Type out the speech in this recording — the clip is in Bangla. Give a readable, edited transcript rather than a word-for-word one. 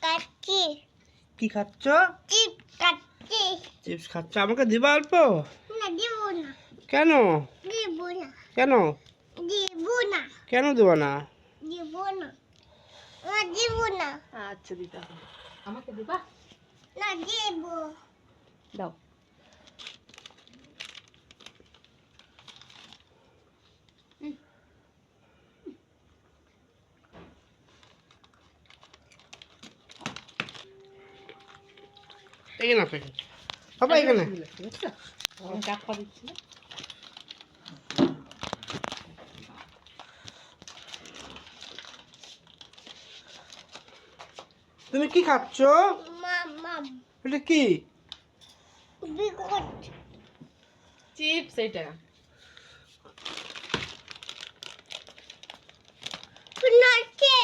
কাচ্চি। কি খাচ্ছ? চিপস কাচ্চি। চিপস খাচ্ছ? আমাকে দিবা অল্প? না দিব না। কেন? দিব না। কেন? দিব না। কেন দেবো না? দিব না। না দিব না। আচ্ছা দিতে হবে। আমাকে দিবা? না দিব। দাও। এখানে আছে। বাবা এখানে। বুঝছো? আমি চাপা দিচ্ছি না। তুমি কি খাচ্ছ? মামা এটা কি? বিকট। চিপস এটা। নাচে।